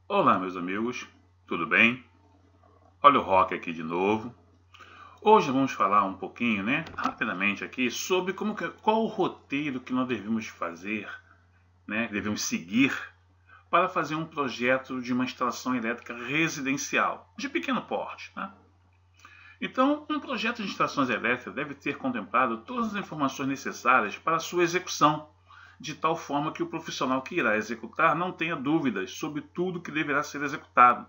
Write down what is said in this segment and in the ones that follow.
Olá, meus amigos, tudo bem? Olha o Rock aqui de novo. Hoje vamos falar um pouquinho, rapidamente aqui, sobre qual o roteiro que nós devemos fazer, devemos seguir para fazer um projeto de uma instalação elétrica residencial, de pequeno porte. Então, um projeto de instalações elétricas deve ter contemplado todas as informações necessárias para a sua execução, de tal forma que o profissional que irá executar não tenha dúvidas sobre tudo que deverá ser executado.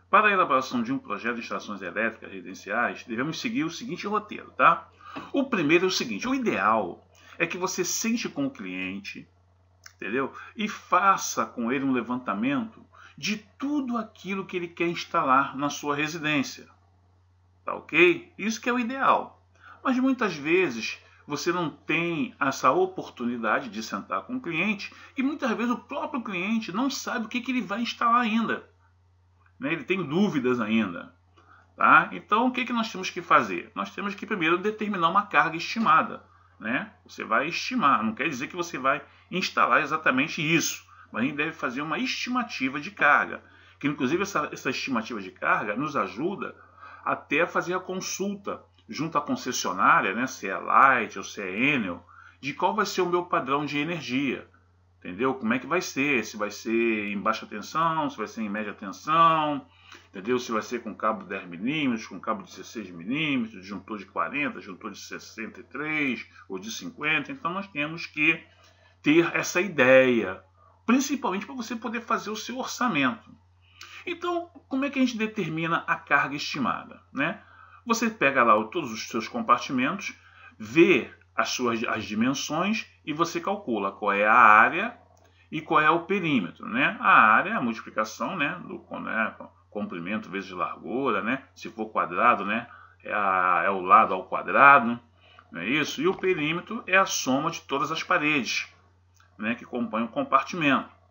Para a elaboração de um projeto de instalações elétricas residenciais, devemos seguir o seguinte roteiro, tá? O primeiro é o seguinte: o ideal é que você sente com o cliente, entendeu? E faça com ele um levantamento de tudo aquilo que ele quer instalar na sua residência. Tá ok? Isso que é o ideal. Mas muitas vezes você não tem essa oportunidade de sentar com o cliente e muitas vezes o próprio cliente não sabe o que ele vai instalar ainda. Ele tem dúvidas ainda. Tá? Então, o que nós temos que fazer? Nós temos que primeiro determinar uma carga estimada. Você vai estimar, não quer dizer que você vai instalar exatamente isso, mas a gente deve fazer uma estimativa de carga. Que inclusive essa estimativa de carga nos ajuda até a fazer a consulta junto à concessionária, se é Light ou se é Enel, de qual vai ser o meu padrão de energia. Entendeu? Como é que vai ser? Se vai ser em baixa tensão, se vai ser em média tensão, entendeu? Se vai ser com cabo 10 milímetros, com cabo 16 milímetros, disjuntor de 40, disjuntor de 63 ou de 50. Então nós temos que ter essa ideia, principalmente para você poder fazer o seu orçamento. Então, como é que a gente determina a carga estimada? Você pega lá todos os seus compartimentos, vê as dimensões e você calcula qual é a área e qual é o perímetro. A área é a multiplicação do comprimento vezes largura, se for quadrado, é o lado ao quadrado, não é isso? E o perímetro é a soma de todas as paredes que compõem o compartimento.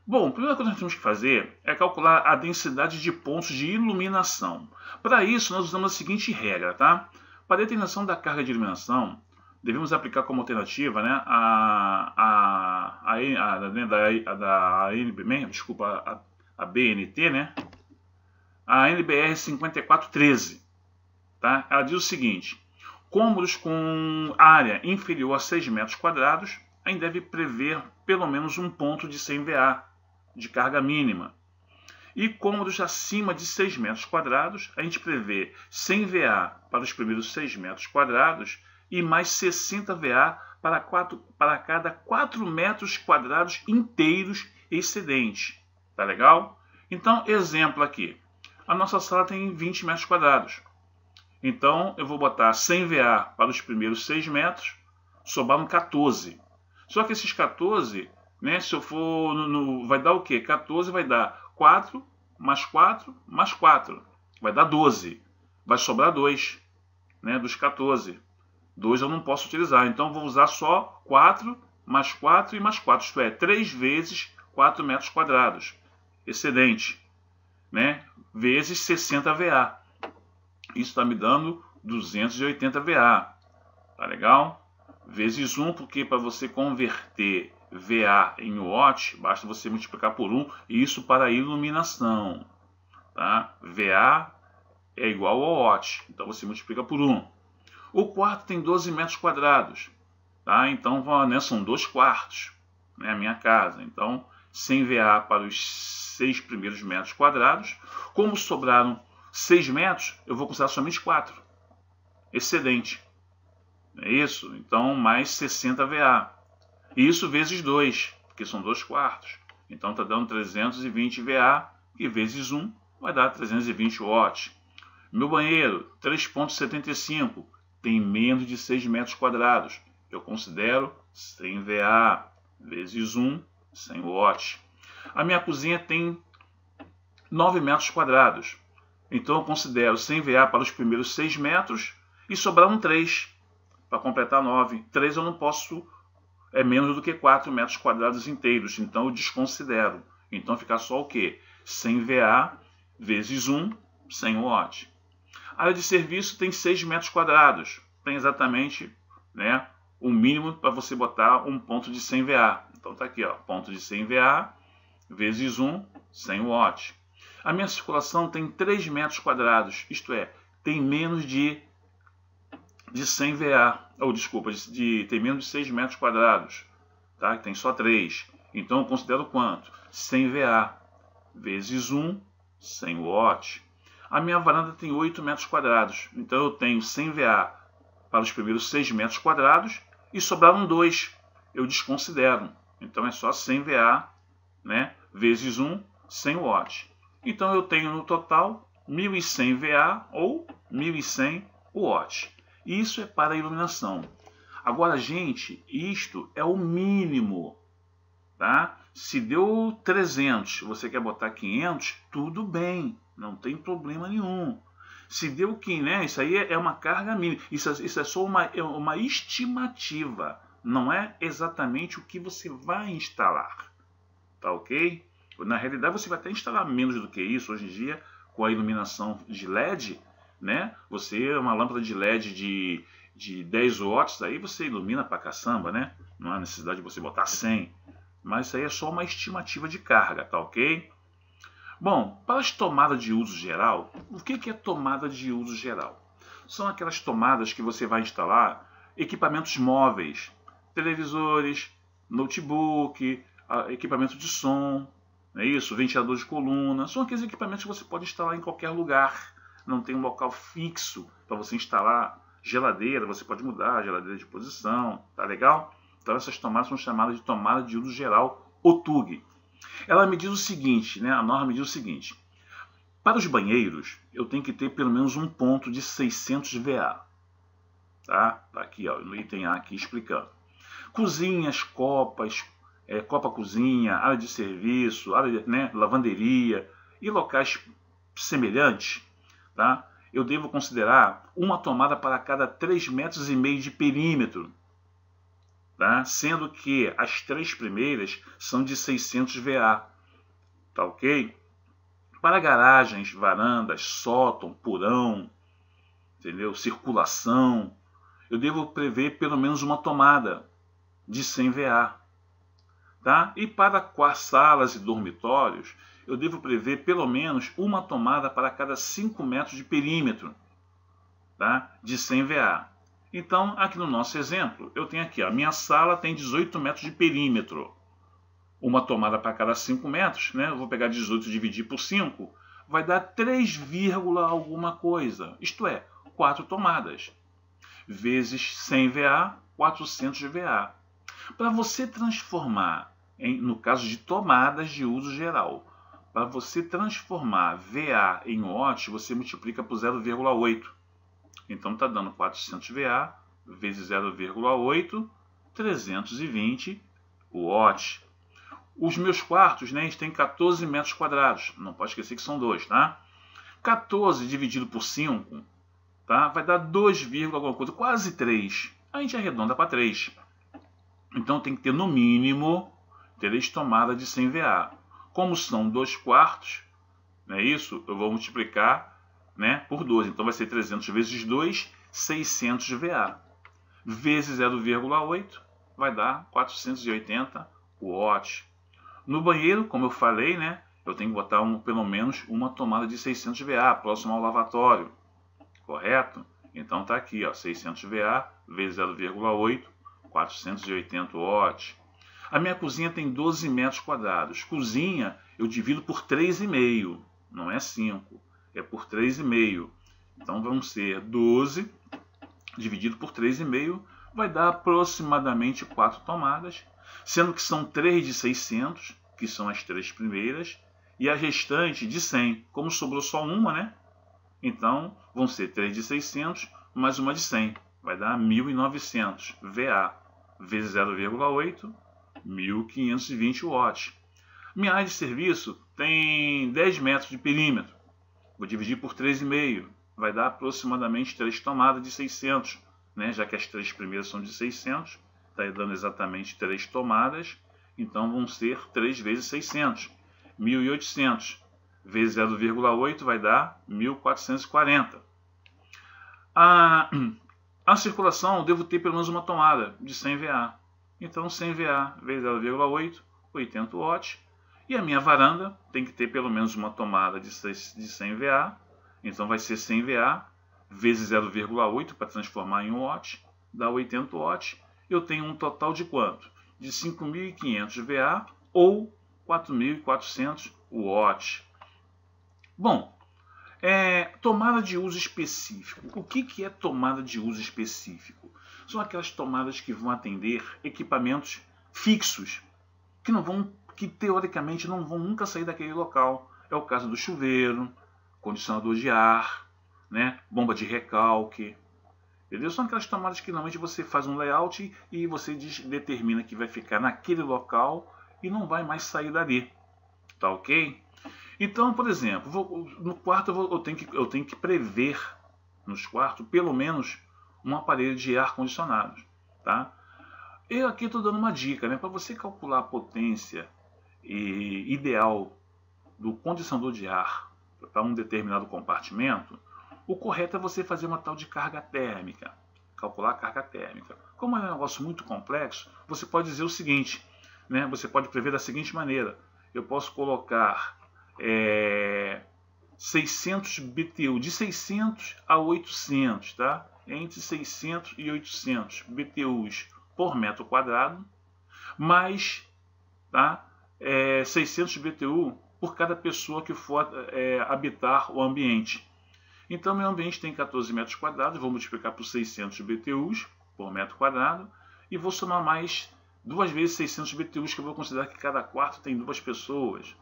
Bom, a primeira coisa que nós temos que fazer é calcular a densidade de pontos de iluminação. Para isso, nós usamos a seguinte regra, tá? Para a determinação da carga de iluminação, devemos aplicar como alternativa a BNT, a NBR 5413. Tá? Ela diz o seguinte: cômodos com área inferior a 6 metros quadrados, a gente deve prever pelo menos um ponto de 100 VA de carga mínima. E cômodos acima de 6 metros quadrados, a gente prevê 100 VA para os primeiros 6 metros quadrados e mais 60 VA para cada 4 metros quadrados inteiros excedentes. Tá legal? Então, exemplo aqui. A nossa sala tem 20 metros quadrados. Então, eu vou botar 100 VA para os primeiros 6 metros, sobraram 14. Só que esses 14, se eu for vai dar o quê? 14 vai dar 4 mais 4 mais 4. Vai dar 12. Vai sobrar 2, dos 14. 2 eu não posso utilizar, então vou usar só 4 mais 4 e mais 4. Isto é, 3 vezes 4 metros quadrados. Excedente. Vezes 60 VA. Isso está me dando 280 VA. Tá legal? Vezes 1, porque para você converter VA em watt, basta você multiplicar por 1, e isso para a iluminação. Tá? VA é igual ao watt, então você multiplica por 1. O quarto tem 12 metros quadrados. Tá? Então são 2 quartos, a minha casa. Então, 100 VA para os 6 primeiros metros quadrados. Como sobraram 6 metros, eu vou considerar somente 4. Excedente. É isso? Então, mais 60 VA. Isso vezes 2, porque são 2 quartos. Então, está dando 320 VA, e vezes 1 vai dar 320 watts. Meu banheiro, 3,75, tem menos de 6 metros quadrados. Eu considero 100 VA, vezes 1, 100 watts. A minha cozinha tem 9 metros quadrados. Então, eu considero 100 VA para os primeiros 6 metros e sobraram 3 para completar 9. 3 eu não posso, é menos do que 4 metros quadrados inteiros, então eu desconsidero. Então, fica só o quê? 100 VA vezes 1, 100 watts. A área de serviço tem 6 metros quadrados. Tem exatamente o mínimo para você botar um ponto de 100 VA. Então, está aqui, ponto de 100 VA vezes 1, 100 watts. A minha circulação tem 3 metros quadrados, isto é, tem menos de 100 VA, ou desculpa, tem menos de 6 metros quadrados, tá? Tem só 3. Então eu considero quanto? 100 VA vezes 1, 100 watts. A minha varanda tem 8 metros quadrados, então eu tenho 100 VA para os primeiros 6 metros quadrados e sobraram 2, eu desconsidero. Então é só 100 VA, né, vezes 1, 100 watts. Então eu tenho no total 1.100 VA ou 1.100 watts. Isso é para a iluminação. Agora, gente, isto é o mínimo, tá? Se deu 300, você quer botar 500, tudo bem, não tem problema nenhum. Se deu 500, né? Isso aí é uma carga mínima. Isso é só uma estimativa. Não é exatamente o que você vai instalar. Tá ok? Na realidade, você vai até instalar menos do que isso. Hoje em dia, com a iluminação de LED, né? Você, uma lâmpada de LED de 10 watts, aí você ilumina pra caçamba, né? Não há necessidade de você botar 100. Mas isso aí é só uma estimativa de carga, tá ok? Bom, para as tomadas de uso geral, o que é tomada de uso geral? São aquelas tomadas que você vai instalar equipamentos móveis, televisores, notebook, equipamento de som, é isso, ventilador de coluna, são aqueles equipamentos que você pode instalar em qualquer lugar, não tem um local fixo para você instalar. Geladeira, você pode mudar a geladeira de posição, tá legal? Então essas tomadas são chamadas de tomada de uso geral, ou TUG. Ela me diz o seguinte, né? A norma me diz o seguinte: para os banheiros, eu tenho que ter pelo menos um ponto de 600 VA. Tá? Tá aqui, ó, no item A aqui explicando. Cozinhas, copas, copa-cozinha, área de serviço, área de, né, lavanderia e locais semelhantes, tá? Eu devo considerar uma tomada para cada 3,5 metros de perímetro, tá? Sendo que as 3 primeiras são de 600 VA, tá ok? Para garagens, varandas, sótão, porão, entendeu? Circulação, eu devo prever pelo menos uma tomada de 100 VA, tá? E para salas e dormitórios, eu devo prever pelo menos uma tomada para cada 5 metros de perímetro, tá? De 100 VA. Então, aqui no nosso exemplo, eu tenho aqui, a minha sala tem 18 metros de perímetro. Uma tomada para cada 5 metros, né? Eu vou pegar 18 e dividir por 5, vai dar 3, alguma coisa. Isto é, 4 tomadas. Vezes 100 VA, 400 VA. Para você transformar, no caso de tomadas de uso geral, para você transformar VA em watts, você multiplica por 0,8. Então está dando 400 VA vezes 0,8, 320 watts. Os meus quartos, né, eles têm 14 metros quadrados. Não pode esquecer que são 2, tá? 14 dividido por 5, tá? Vai dar 2, alguma coisa, quase 3. A gente arredonda para 3. Então tem que ter no mínimo 3 tomadas de 100 VA. Como são 2 quartos, não é isso? Eu vou multiplicar, né, por 2. Então vai ser 300 vezes 2, 600 VA. Vezes 0,8 vai dar 480 watts. No banheiro, como eu falei, né, eu tenho que botar pelo menos uma tomada de 600 VA, próximo ao lavatório. Correto? Então está aqui, ó, 600 VA vezes 0,8, 480 watts. A minha cozinha tem 12 metros quadrados. Cozinha eu divido por 3,5, não é 5, é por 3,5. Então vão ser 12 dividido por 3,5, vai dar aproximadamente 4 tomadas, sendo que são 3 de 600, que são as 3 primeiras, e a restante de 100. Como sobrou só uma, né? Então vão ser 3 de 600 mais uma de 100. Vai dar 1.900 VA vezes 0,8, 1.520 watts. Minha área de serviço tem 10 metros de perímetro. Vou dividir por 3,5. Vai dar aproximadamente 3 tomadas de 600. Né? Já que as 3 primeiras são de 600, está dando exatamente 3 tomadas. Então vão ser 3 vezes 600. 1.800 vezes 0,8 vai dar 1.440. A circulação eu devo ter pelo menos uma tomada de 100 VA. Então 100 VA vezes 0,8, 80 watts. E a minha varanda tem que ter pelo menos uma tomada de 100 VA. Então vai ser 100 VA vezes 0,8 para transformar em watt, dá 80 watts. Eu tenho um total de quanto? De 5.500 VA ou 4.400 watts. Bom, tomada de uso específico. O que é tomada de uso específico? São aquelas tomadas que vão atender equipamentos fixos, que teoricamente não vão nunca sair daquele local. É o caso do chuveiro, condicionador de ar, né? Bomba de recalque. Entendeu? São aquelas tomadas que normalmente você faz um layout e você determina que vai ficar naquele local e não vai mais sair dali. Tá ok? Então, por exemplo, no quarto eu tenho que prever nos quartos pelo menos um aparelho de ar condicionado. Tá? Eu aqui estou dando uma dica, né? Para você calcular a potência ideal do condicionador de ar para um determinado compartimento, o correto é você fazer uma tal de carga térmica, calcular a carga térmica. Como é um negócio muito complexo, você pode dizer o seguinte, né? Você pode prever da seguinte maneira: eu posso colocar 600 BTU, de 600 a 800, tá? Entre 600 e 800 BTUs por metro quadrado, mais, tá? 600 BTU por cada pessoa que for habitar o ambiente. Então, meu ambiente tem 14 metros quadrados, vou multiplicar por 600 BTUs por metro quadrado e vou somar mais 2 vezes 600 BTUs, que eu vou considerar que cada quarto tem 2 pessoas.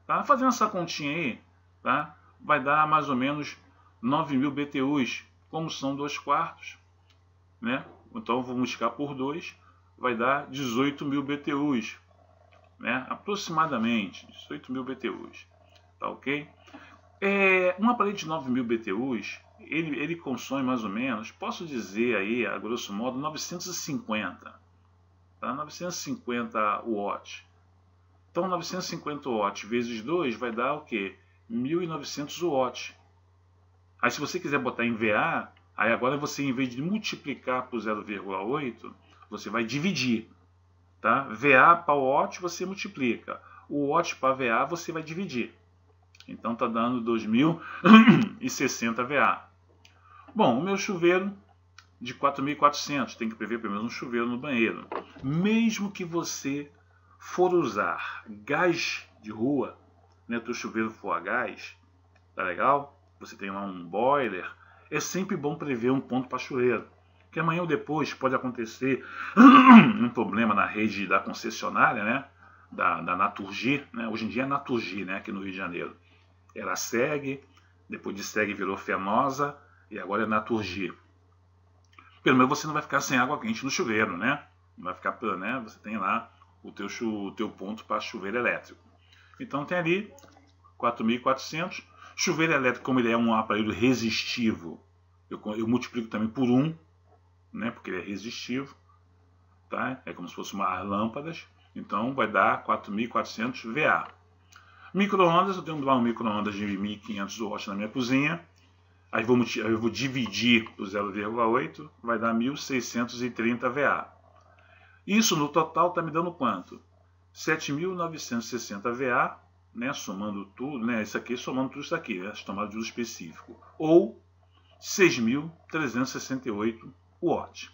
Tá? Fazendo essa continha aí, tá? Vai dar mais ou menos 9.000 BTUs, como são 2 quartos, né? Então, vou multiplicar por 2, vai dar 18.000 BTUs. Né? Aproximadamente 18.000 BTUs, tá ok? Um aparelho de 9.000 BTUs, ele consome mais ou menos, posso dizer aí, a grosso modo, 950, tá? 950 watts. Então 950 watts vezes 2 vai dar o que? 1.900 watts. Aí se você quiser botar em VA, aí agora você, em vez de multiplicar por 0,8, você vai dividir. Tá? VA para watt você multiplica, o watt para VA você vai dividir. Então está dando 2.060 VA. Bom, o meu chuveiro de 4.400, tem que prever pelo menos um chuveiro no banheiro. Mesmo que você for usar gás de rua, né, teu chuveiro for a gás, tá legal? Você tem lá um boiler, é sempre bom prever um ponto para chuveiro. Que amanhã ou depois pode acontecer um problema na rede da concessionária, né? Da Naturgy, né? Hoje em dia é Naturgy, né? Aqui no Rio de Janeiro. Era SEG, depois de SEG virou Fenosa e agora é Naturgy. Pelo menos você não vai ficar sem água quente no chuveiro, né? Não vai ficar, né? Você tem lá o teu ponto para chuveiro elétrico. Então tem ali 4.400. Chuveiro elétrico, como ele é um aparelho resistivo, eu multiplico também por 1. Né, porque ele é resistivo, tá? É como se fosse uma lâmpadas, então vai dar 4.400 VA. Micro-ondas, eu tenho lá um micro-ondas de 1.500 watts na minha cozinha, aí eu vou dividir por 0,8, vai dar 1.630 VA. Isso no total está me dando quanto? 7.960 VA, né, somando tudo, né, isso aqui somando tudo isso aqui, né, as tomadas de uso específico, ou 6.368 watts.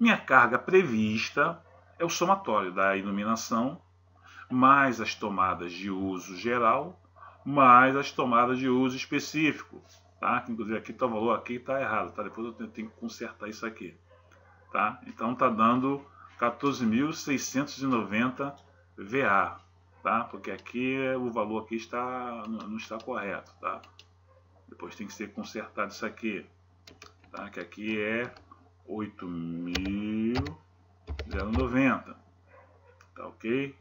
Minha carga prevista é o somatório da iluminação, mais as tomadas de uso geral, mais as tomadas de uso específico. Tá? Inclusive aqui tá, o valor aqui está errado, tá? Depois eu tenho que consertar isso aqui. Tá? Então está dando 14.690 VA. Tá? Porque aqui o valor aqui não está correto. Tá? Depois tem que ser consertado isso aqui. Tá? Que aqui é 8.090, tá ok?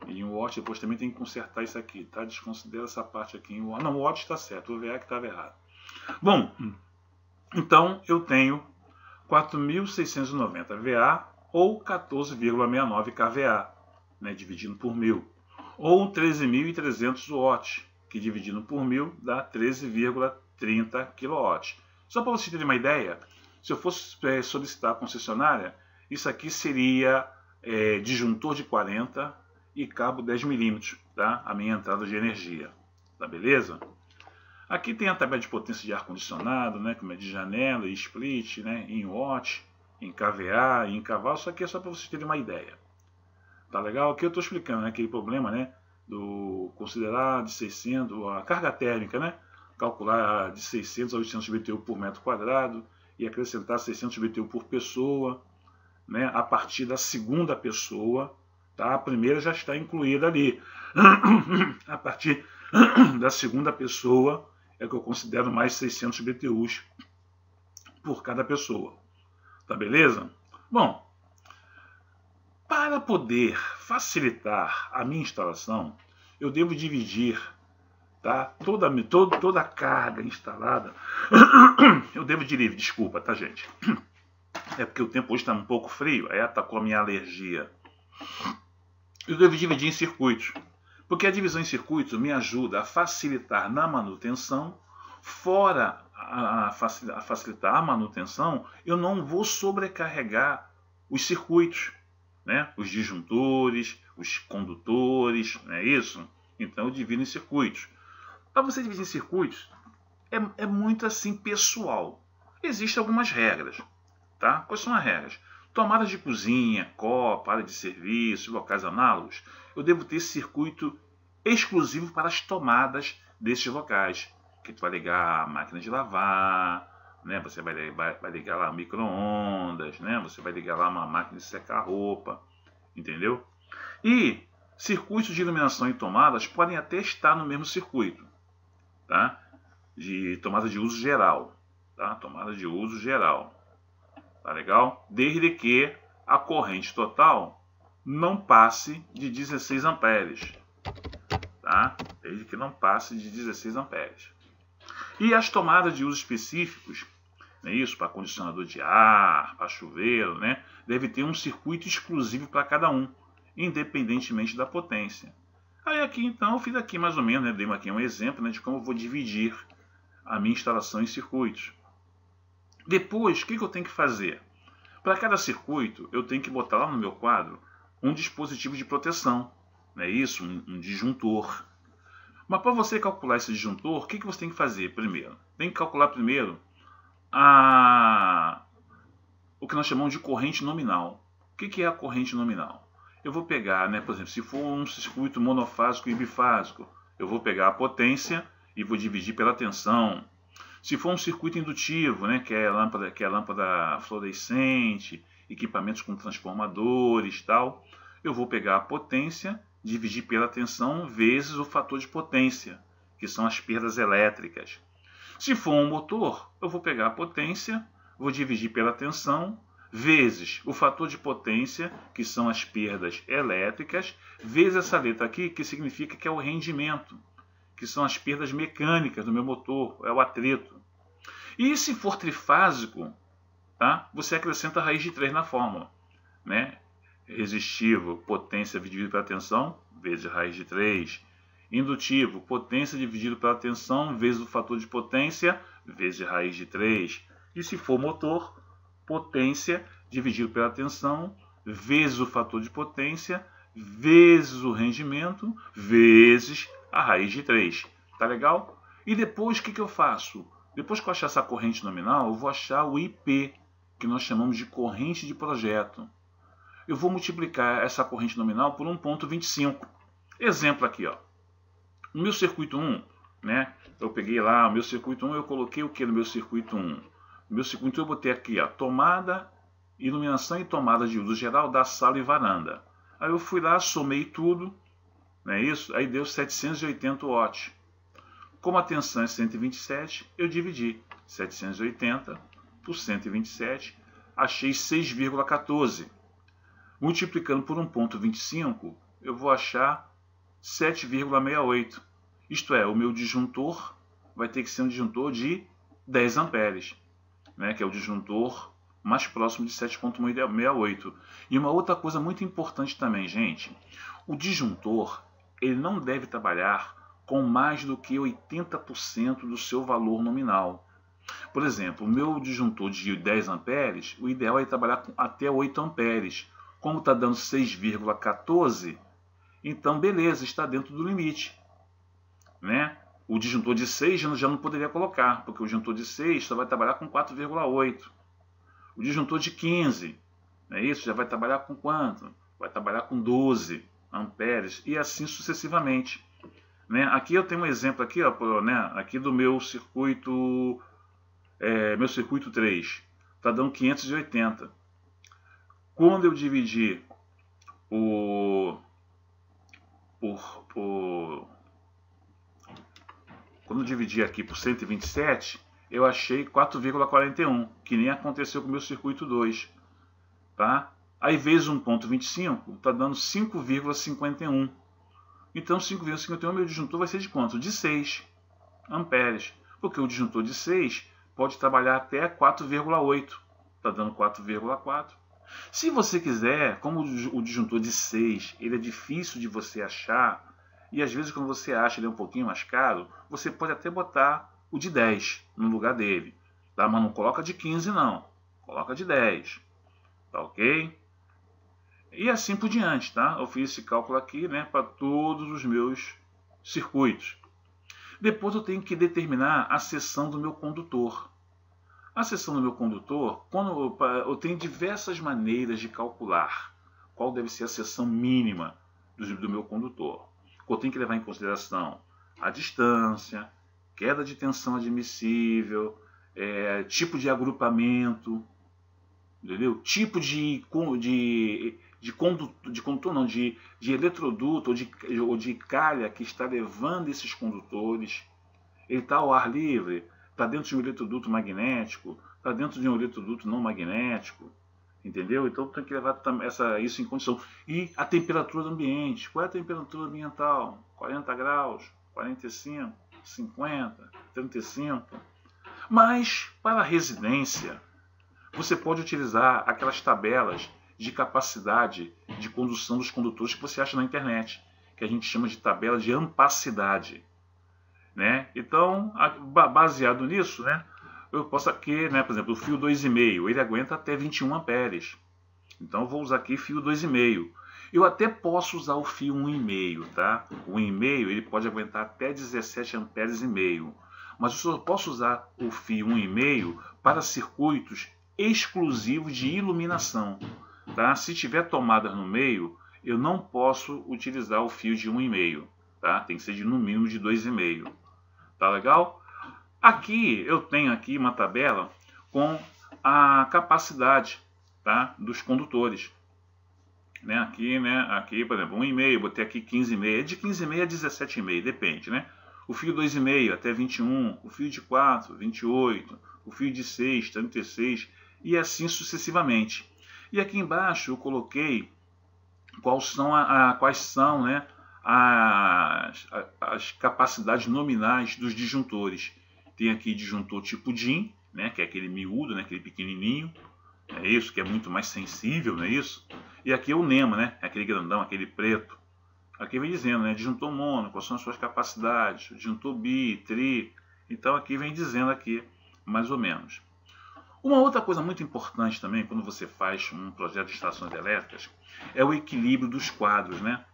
E o watt depois também tem que consertar isso aqui, tá? Desconsidera essa parte aqui. Não, o watt está certo, o VA que estava errado. Bom, então eu tenho 4.690 VA ou 14,69 kVA, né? Dividindo por 1.000, ou 13.300 watts, que dividindo por 1.000 dá 13,30 kW. Só para vocês terem uma ideia, se eu fosse solicitar a concessionária, isso aqui seria disjuntor de 40 e cabo 10 milímetros, tá? A minha entrada de energia, tá beleza? Aqui tem a tabela de potência de ar-condicionado, né? Como é de janela e split, né? Em watt, em kVA, em cavalo, isso aqui é só para vocês terem uma ideia. Tá legal? Aqui eu estou explicando, né? Aquele problema, né? Do considerar de 600, a carga térmica, né? Calcular de 600 a 800 BTU por metro quadrado e acrescentar 600 BTU por pessoa, né? A partir da segunda pessoa, tá? A primeira já está incluída ali. A partir da segunda pessoa é que eu considero mais 600 BTUs por cada pessoa. Tá beleza? Bom, para poder facilitar a minha instalação, eu devo dividir, tá? Toda a carga instalada. Eu devo dividir, desculpa, tá, gente? É porque o tempo hoje está um pouco frio, aí atacou a minha alergia. Eu devo dividir em circuitos, porque a divisão em circuitos me ajuda a facilitar na manutenção. Fora a facilitar a manutenção, eu não vou sobrecarregar os circuitos, né? Os disjuntores, os condutores, não é isso? Então eu divido em circuitos. Para você dividir em circuitos, é muito assim pessoal. Existem algumas regras, tá? Quais são as regras? Tomadas de cozinha, copa, área de serviço, locais análogos, eu devo ter circuito exclusivo para as tomadas desses locais. Que tu vai ligar a máquina de lavar, né? Você vai ligar lá micro-ondas, né? Você vai ligar lá uma máquina de secar roupa, entendeu? E circuitos de iluminação e tomadas podem até estar no mesmo circuito, tá? De tomada de uso geral, tá? Tomada de uso geral, tá legal? Desde que a corrente total não passe de 16 amperes, tá? Desde que não passe de 16 amperes. E as tomadas de uso específicos, né, isso, para condicionador de ar, para chuveiro, né, deve ter um circuito exclusivo para cada um, independentemente da potência. Aí aqui então eu fiz aqui mais ou menos, né, dei aqui um exemplo, né, de como eu vou dividir a minha instalação em circuitos. Depois, o que eu tenho que fazer? Para cada circuito, eu tenho que botar lá no meu quadro um dispositivo de proteção, né, isso, um disjuntor. Mas para você calcular esse disjuntor, o que você tem que fazer primeiro? Tem que calcular primeiro o que nós chamamos de corrente nominal. O que é a corrente nominal? Eu vou pegar, né, por exemplo, se for um circuito monofásico e bifásico, eu vou pegar a potência e vou dividir pela tensão. Se for um circuito indutivo, né, que é a lâmpada fluorescente, equipamentos com transformadores e tal, eu vou pegar a potência, dividir pela tensão vezes o fator de potência, que são as perdas elétricas. Se for um motor, eu vou pegar a potência, vou dividir pela tensão, vezes o fator de potência, que são as perdas elétricas, vezes essa letra aqui, que significa que é o rendimento, que são as perdas mecânicas do meu motor, é o atrito. E se for trifásico, tá? Você acrescenta a raiz de 3 na fórmula, né? Resistivo, potência dividido pela tensão, vezes raiz de 3. Indutivo, potência dividido pela tensão, vezes o fator de potência, vezes raiz de 3. E se for motor, potência dividido pela tensão, vezes o fator de potência, vezes o rendimento, vezes a raiz de 3. Tá legal? E depois o que eu faço? Depois que eu achar essa corrente nominal, eu vou achar o IP, que nós chamamos de corrente de projeto. Eu vou multiplicar essa corrente nominal por 1,25. Exemplo aqui, ó. No meu circuito 1, né? Eu peguei lá o meu circuito 1, eu coloquei o que no meu circuito 1? No meu circuito 1 eu botei aqui, ó, tomada, iluminação e tomada de uso geral da sala e varanda. Aí eu fui lá, somei tudo, não é isso? Aí deu 780 watts. Como a tensão é 127, eu dividi 780 por 127, achei 6,14. Multiplicando por 1,25, eu vou achar 7,68. Isto é, o meu disjuntor vai ter que ser um disjuntor de 10 amperes, né, que é o disjuntor mais próximo de 7,68. E uma outra coisa muito importante também, gente, o disjuntor ele não deve trabalhar com mais do que 80% do seu valor nominal. Por exemplo, o meu disjuntor de 10 amperes, o ideal é trabalhar com até 8 amperes. Como está dando 6,14, então beleza, está dentro do limite, né? O disjuntor de 6 já não poderia colocar, porque o disjuntor de 6 só vai trabalhar com 4,8. O disjuntor de 15, é isso? Já vai trabalhar com quanto? Vai trabalhar com 12 amperes e assim sucessivamente. Né? Aqui eu tenho um exemplo aqui, ó, né? Aqui do meu circuito 3. Está dando 580. Quando eu dividir quando eu dividi aqui por 127, eu achei 4,41, que nem aconteceu com o meu circuito 2. Tá? Aí vezes 1,25 está dando 5,51. Então 5,51 meu disjuntor vai ser de quanto? De 6 amperes. Porque o disjuntor de 6 pode trabalhar até 4,8. Está dando 4,4. Se você quiser, como o disjuntor de 6 ele é difícil de você achar, e às vezes quando você acha ele é um pouquinho mais caro, você pode até botar o de 10 no lugar dele. Tá? Mas não coloca de 15 não. Coloca de 10. Tá ok? E assim por diante, tá? Eu fiz esse cálculo aqui, né, para todos os meus circuitos. Depois eu tenho que determinar a seção do meu condutor. A seção do meu condutor, eu tenho diversas maneiras de calcular qual deve ser a seção mínima do meu condutor. Eu tenho que levar em consideração a distância, queda de tensão admissível, tipo de agrupamento, entendeu? Tipo de condutor, não, de eletroduto ou de calha que está levando esses condutores. Ele está ao ar livre, está dentro de um eletroduto magnético, está dentro de um eletroduto não magnético, entendeu? Então tem que levar isso em condição. E a temperatura do ambiente. Qual é a temperatura ambiental? 40 graus, 45, 50, 35. Mas para a residência, você pode utilizar aquelas tabelas de capacidade de condução dos condutores que você acha na internet, que a gente chama de tabela de ampacidade. Né? Então, baseado nisso, né, eu posso aqui, né, por exemplo, o fio 2,5, ele aguenta até 21 amperes. Então, eu vou usar aqui fio 2,5. Eu até posso usar o fio 1,5, tá? O 1,5 ele pode aguentar até 17 amperes e meio. Mas eu só posso usar o fio 1,5 para circuitos exclusivos de iluminação. Tá? Se tiver tomadas no meio, eu não posso utilizar o fio de 1,5. Tá? Tem que ser no mínimo de 2,5. Tá legal? Aqui eu tenho aqui uma tabela com a capacidade, tá, dos condutores. Né? Aqui, por exemplo, 1,5, botei aqui 15,5. De 15,5 a 17,5, depende, né? O fio 2,5 até 21, o fio de 4, 28, o fio de 6, 36 e assim sucessivamente. E aqui embaixo eu coloquei quais são, né, as capacidades nominais dos disjuntores. Tem aqui disjuntor tipo DIN, né, que é aquele miúdo, né, aquele pequenininho, é isso, que é muito mais sensível, não é isso? E aqui é o NEMA, né, aquele grandão, aquele preto. Aqui vem dizendo, né, disjuntor mono, quais são as suas capacidades, disjuntor bi, tri. Então aqui vem dizendo aqui, mais ou menos. Uma outra coisa muito importante também, quando você faz um projeto de instalações elétricas, é o equilíbrio dos quadros, né?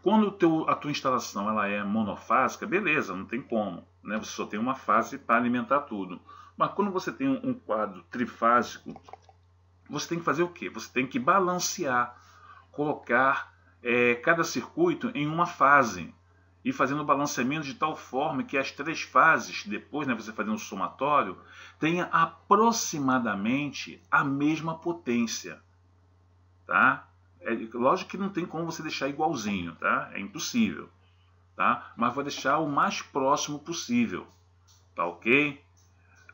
Quando a tua instalação ela é monofásica, beleza, não tem como, né? Você só tem uma fase para alimentar tudo. Mas quando você tem um quadro trifásico, você tem que fazer o quê? Você tem que balancear, colocar cada circuito em uma fase e fazendo o balanceamento de tal forma que as três fases, depois, né, você fazendo um somatório, tenha aproximadamente a mesma potência. Tá? Lógico que não tem como você deixar igualzinho, tá? É impossível. Tá? Mas vou deixar o mais próximo possível. Tá ok?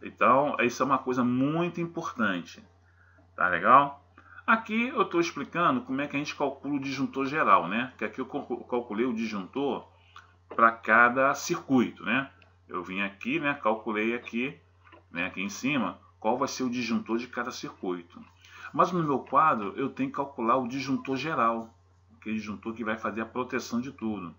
Então, isso é uma coisa muito importante. Tá legal? Aqui eu estou explicando como é que a gente calcula o disjuntor geral, né? Que aqui eu calculei o disjuntor para cada circuito, né? Eu vim aqui, né? Calculei aqui, né? Aqui em cima, qual vai ser o disjuntor de cada circuito. Mas no meu quadro eu tenho que calcular o disjuntor geral, aquele disjuntor que vai fazer a proteção de tudo.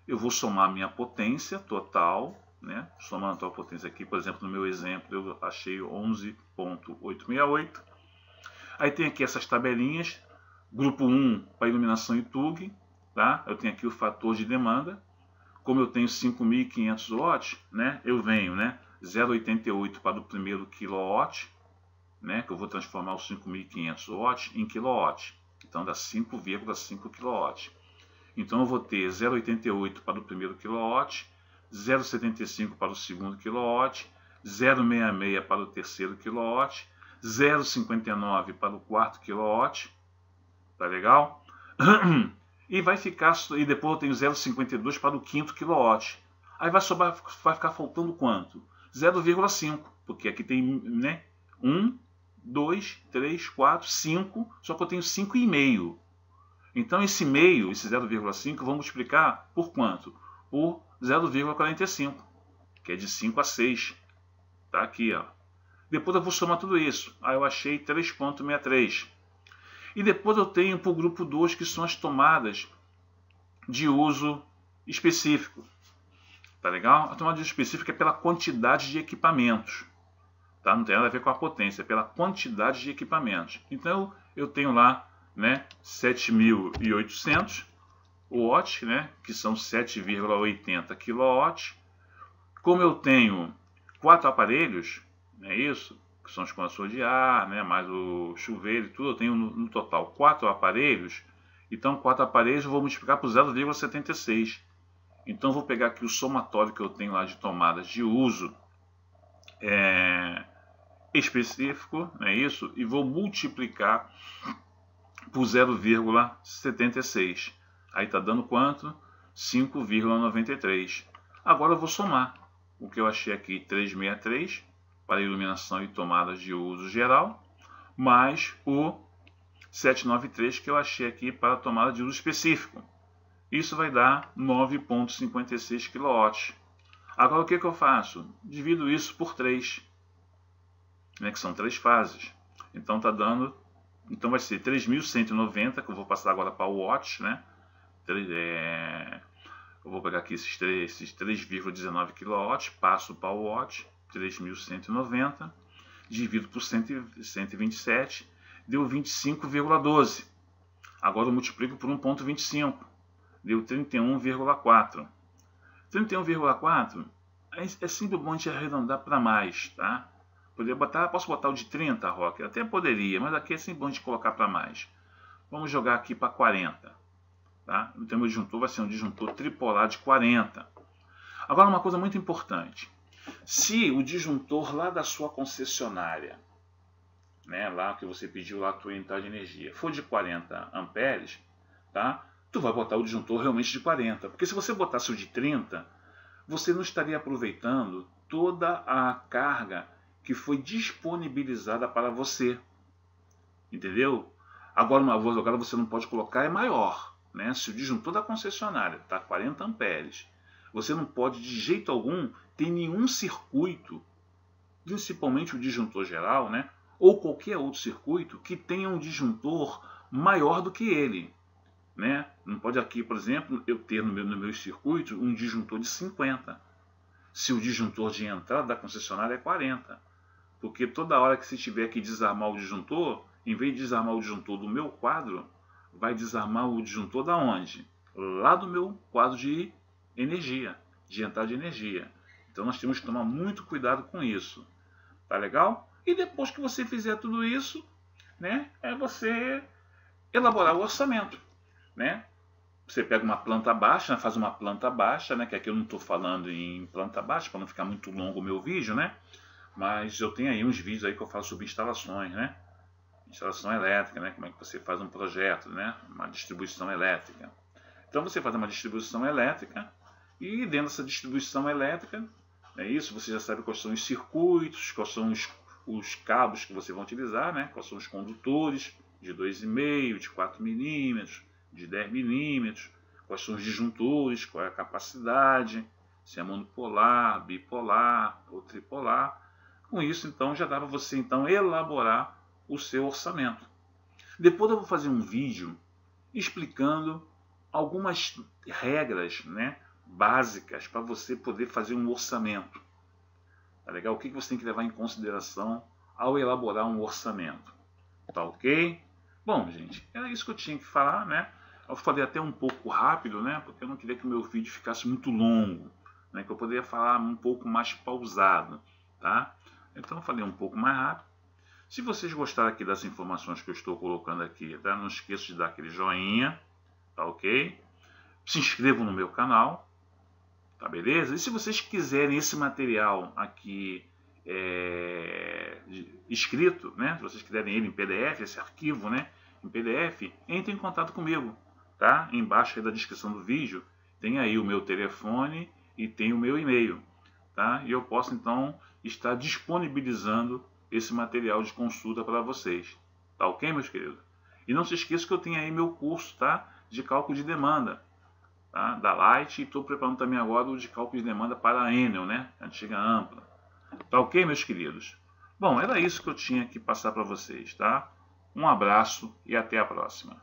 Eu vou somar a minha potência total, né? Somando a tua potência aqui, por exemplo, no meu exemplo eu achei 11.868. Aí tem aqui essas tabelinhas, grupo 1 para iluminação e TUG, tá? Eu tenho aqui o fator de demanda. Como eu tenho 5.500 watts, né? Eu venho, né? 0,88 para o primeiro quilowatt, né? Que eu vou transformar os 5.500 watts em quilowatt. Então dá 5,5 kW. Então eu vou ter 0,88 para o primeiro quilowatt, 0,75 para o segundo quilowatt, 0,66 para o terceiro quilowatt, 0,59 para o quarto quilowatt. Tá legal? E vai ficar, e depois eu tenho 0,52 para o quinto quilowatt. Aí vai ficar faltando quanto? 0,5, porque aqui tem, né, 1, 2, 3, 4, 5, só que eu tenho 5,5. Então esse meio, esse 0,5, eu vou multiplicar por quanto? Por 0,45, que é de 5 a 6. Tá aqui, ó. Depois eu vou somar tudo isso. Aí eu achei 3,63. E depois eu tenho para o grupo 2, que são as tomadas de uso específico. Tá legal? A tomada de uso específico é pela quantidade de equipamentos. Tá? Não tem nada a ver com a potência, é pela quantidade de equipamentos. Então eu tenho lá, né, 7.800 watts, né, que são 7,80 kW. Como eu tenho 4 aparelhos, é isso, que são os condensadores de ar, né, mais o chuveiro e tudo, eu tenho no total 4 aparelhos. Então 4 aparelhos eu vou multiplicar por 0,76. Então eu vou pegar aqui o somatório que eu tenho lá de tomadas de uso específico, é isso, e vou multiplicar por 0,76. Aí está dando quanto? 5,93. Agora eu vou somar o que eu achei aqui, 363 para iluminação e tomadas de uso geral, mais o 793 que eu achei aqui para tomada de uso específico. Isso vai dar 9,56 kW. Agora o que eu faço? Divido isso por 3, né, que são 3 fases. Então tá dando, então vai ser 3.190, que eu vou passar agora para o watts, né? Eu vou pegar aqui esses 3,19 kW, passo para o watt, 3.190, divido por 127, deu 25,12. Agora eu multiplico por 1,25, deu 31,4. 31,4 é sempre bom de arredondar para mais, tá? Posso botar o de 30, Rock? Até poderia, mas aqui é sempre bom de colocar para mais. Vamos jogar aqui para 40. Tá? Então meu disjuntor vai ser um disjuntor tripolar de 40. Agora uma coisa muito importante. Se o disjuntor lá da sua concessionária, né, lá que você pediu lá a tua unidade de energia, for de 40 amperes, tá? Tu vai botar o disjuntor realmente de 40. Porque se você botasse o de 30, você não estaria aproveitando toda a carga que foi disponibilizada para você. Entendeu? Agora você não pode colocar é maior. Né? Se o disjuntor da concessionária está 40 amperes, você não pode de jeito algum ter nenhum circuito, principalmente o disjuntor geral, né? Ou qualquer outro circuito que tenha um disjuntor maior do que ele. Né? Não pode aqui, por exemplo, eu ter no meu circuito um disjuntor de 50. Se o disjuntor de entrada da concessionária é 40. Porque toda hora que você tiver que desarmar o disjuntor, em vez de desarmar o disjuntor do meu quadro, vai desarmar o disjuntor da onde? Lá do meu quadro de energia, de entrada de energia. Então nós temos que tomar muito cuidado com isso. Tá legal? E depois que você fizer tudo isso, né, é você elaborar o orçamento. Né? Você pega uma planta baixa, faz uma planta baixa, né, que aqui eu não estou falando em planta baixa, para não ficar muito longo o meu vídeo, né? Mas eu tenho aí uns vídeos aí que eu falo sobre instalações, né? Instalação elétrica, né? Como é que você faz um projeto, né? Uma distribuição elétrica. Então você faz uma distribuição elétrica e dentro dessa distribuição elétrica, é isso, você já sabe quais são os circuitos, quais são os cabos que você vai utilizar, né? Quais são os condutores de 2,5, de 4 milímetros, de 10 milímetros, quais são os disjuntores, qual é a capacidade, se é monopolar, bipolar ou tripolar. Com isso, então, já dá para você então elaborar o seu orçamento. Depois eu vou fazer um vídeo explicando algumas regras, né, básicas para você poder fazer um orçamento. Tá legal? O que você tem que levar em consideração ao elaborar um orçamento. Tá ok? Bom, gente, era isso que eu tinha que falar, né? Eu falei até um pouco rápido, né? Porque eu não queria que o meu vídeo ficasse muito longo, né? Que eu poderia falar um pouco mais pausado, tá? Então eu falei um pouco mais rápido. Se vocês gostaram aqui das informações que eu estou colocando aqui, tá? Não esqueça de dar aquele joinha, tá ok? Se inscrevam no meu canal, tá beleza? E se vocês quiserem esse material aqui escrito, né? Se vocês quiserem ele em PDF, esse arquivo, né? Em PDF, entre em contato comigo, tá? Embaixo aí da descrição do vídeo tem aí o meu telefone e tem o meu e-mail, tá? E eu posso então estar disponibilizando esse material de consulta para vocês, tá ok, meus queridos? E não se esqueça que eu tenho aí meu curso, tá? De cálculo de demanda, tá? Da Light, e estou preparando também agora o de cálculo de demanda para a Enel, né? A antiga Ampla. Tá ok, meus queridos? Bom, era isso que eu tinha que passar para vocês, tá? Um abraço e até a próxima.